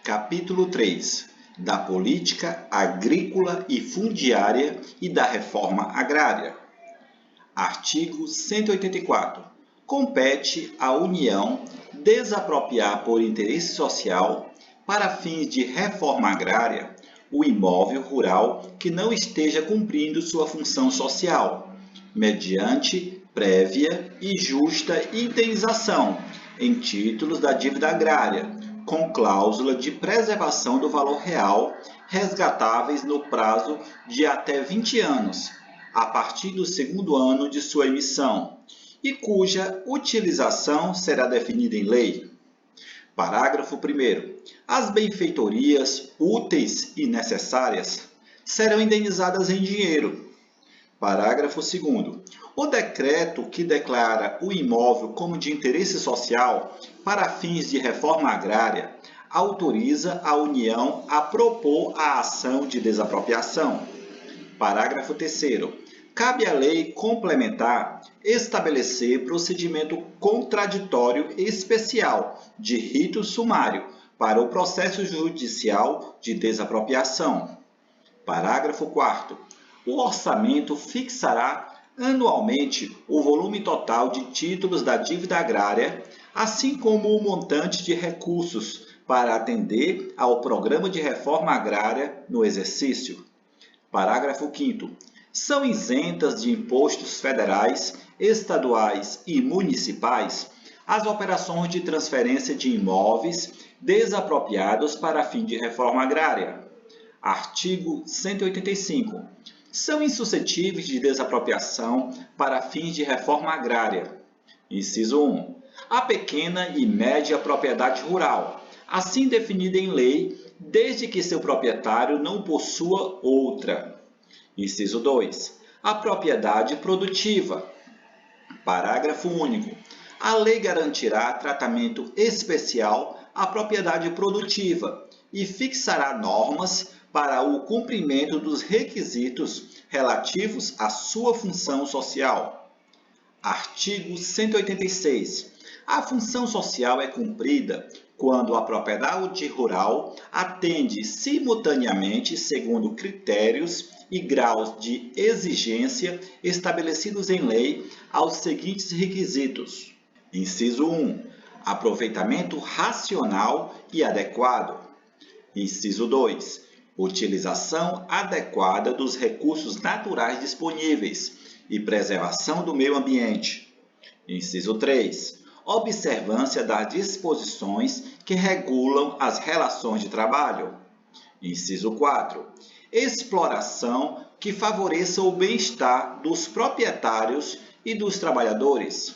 Capítulo 3 da Política Agrícola e Fundiária e da Reforma Agrária. Artigo 184. Compete à União desapropriar por interesse social, para fins de reforma agrária, o imóvel rural que não esteja cumprindo sua função social, mediante prévia e justa indenização em títulos da dívida agrária, com cláusula de preservação do valor real, resgatáveis no prazo de até 20 anos, a partir do segundo ano de sua emissão, e cuja utilização será definida em lei. Parágrafo 1º. As benfeitorias úteis e necessárias serão indenizadas em dinheiro. Parágrafo 2º. O decreto que declara o imóvel como de interesse social para fins de reforma agrária autoriza a União a propor a ação de desapropriação. Parágrafo 3º. Cabe à lei complementar estabelecer procedimento contraditório especial de rito sumário para o processo judicial de desapropriação. Parágrafo 4º. O orçamento fixará anualmente o volume total de títulos da dívida agrária, assim como o montante de recursos para atender ao Programa de Reforma Agrária no exercício. Parágrafo 5º. São isentas de impostos federais, estaduais e municipais as operações de transferência de imóveis desapropriados para fim de reforma agrária. Artigo 185. São insuscetíveis de desapropriação para fins de reforma agrária. Inciso 1. A pequena e média propriedade rural, assim definida em lei, desde que seu proprietário não possua outra. Inciso 2. A propriedade produtiva. Parágrafo único. A lei garantirá tratamento especial à propriedade produtiva e fixará normas para o cumprimento dos requisitos relativos à sua função social. Artigo 186. A função social é cumprida quando a propriedade rural atende simultaneamente, segundo critérios e graus de exigência estabelecidos em lei, aos seguintes requisitos. Inciso 1. Aproveitamento racional e adequado. Inciso 2. Utilização adequada dos recursos naturais disponíveis e preservação do meio ambiente. Inciso 3. Observância das disposições que regulam as relações de trabalho. Inciso 4. Exploração que favoreça o bem-estar dos proprietários e dos trabalhadores.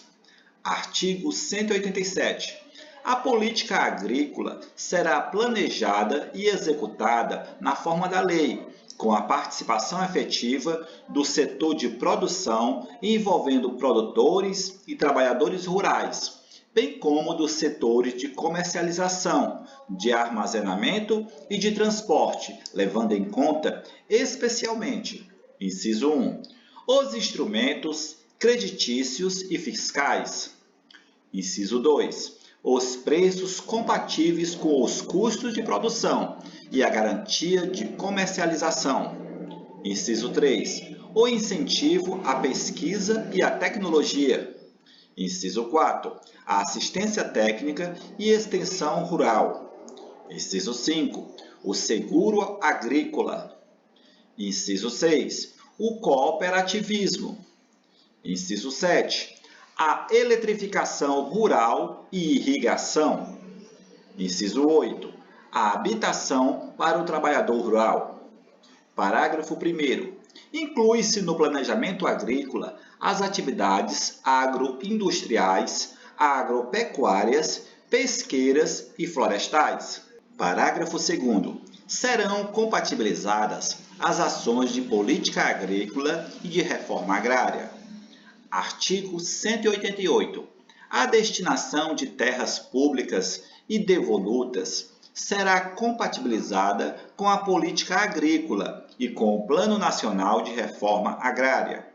Artigo 187. A política agrícola será planejada e executada na forma da lei, com a participação efetiva do setor de produção envolvendo produtores e trabalhadores rurais, bem como dos setores de comercialização, de armazenamento e de transporte, levando em conta, especialmente, inciso 1, os instrumentos creditícios e fiscais. Inciso 2, os preços compatíveis com os custos de produção e a garantia de comercialização. Inciso 3, o incentivo à pesquisa e à tecnologia. Inciso 4, a assistência técnica e extensão rural. Inciso 5, o seguro agrícola. Inciso 6, o cooperativismo. Inciso 7, a eletrificação rural e irrigação. Inciso 8, a habitação para o trabalhador rural. Parágrafo 1º. Inclui-se no planejamento agrícola as atividades agroindustriais, agropecuárias, pesqueiras e florestais. Parágrafo 2º. Serão compatibilizadas as ações de política agrícola e de reforma agrária. Artigo 188. A destinação de terras públicas e devolutas será compatibilizada com a política agrícola e com o Plano Nacional de Reforma Agrária.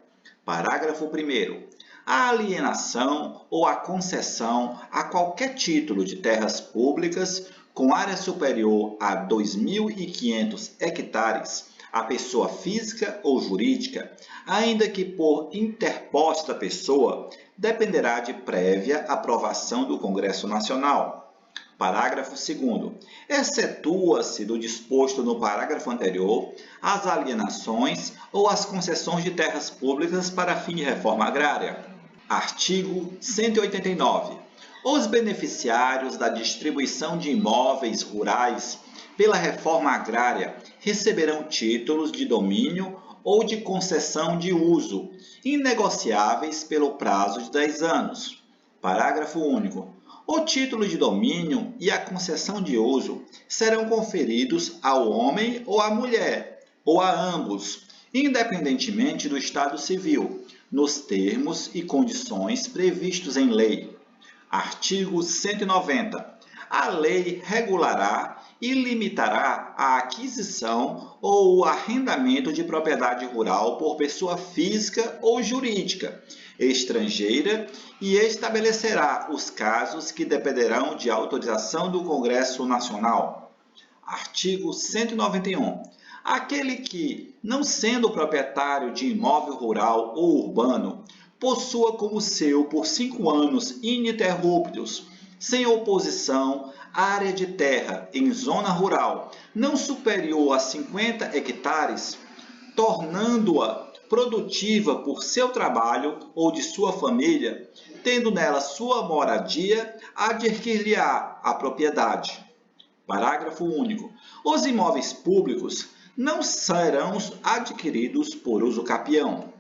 Parágrafo 1º. A alienação ou a concessão a qualquer título de terras públicas com área superior a 2.500 hectares, a pessoa física ou jurídica, ainda que por interposta pessoa, dependerá de prévia aprovação do Congresso Nacional. Parágrafo 2º. Excetua-se do disposto no parágrafo anterior as alienações ou as concessões de terras públicas para fim de reforma agrária. Artigo 189. Os beneficiários da distribuição de imóveis rurais pela reforma agrária receberão títulos de domínio ou de concessão de uso, inegociáveis pelo prazo de 10 anos. Parágrafo único. O título de domínio e a concessão de uso serão conferidos ao homem ou à mulher, ou a ambos, independentemente do estado civil, nos termos e condições previstos em lei. Artigo 190. A lei regulará e limitará a aquisição ou o arrendamento de propriedade rural por pessoa física ou jurídica estrangeira e estabelecerá os casos que dependerão de autorização do Congresso Nacional. Artigo 191. Aquele que, não sendo proprietário de imóvel rural ou urbano, possua como seu por 5 anos ininterruptos, sem oposição, área de terra em zona rural não superior a 50 hectares, tornando-a produtiva por seu trabalho ou de sua família, tendo nela sua moradia, adquirir-lhe-á a propriedade. Parágrafo único. Os imóveis públicos não serão adquiridos por uso capião.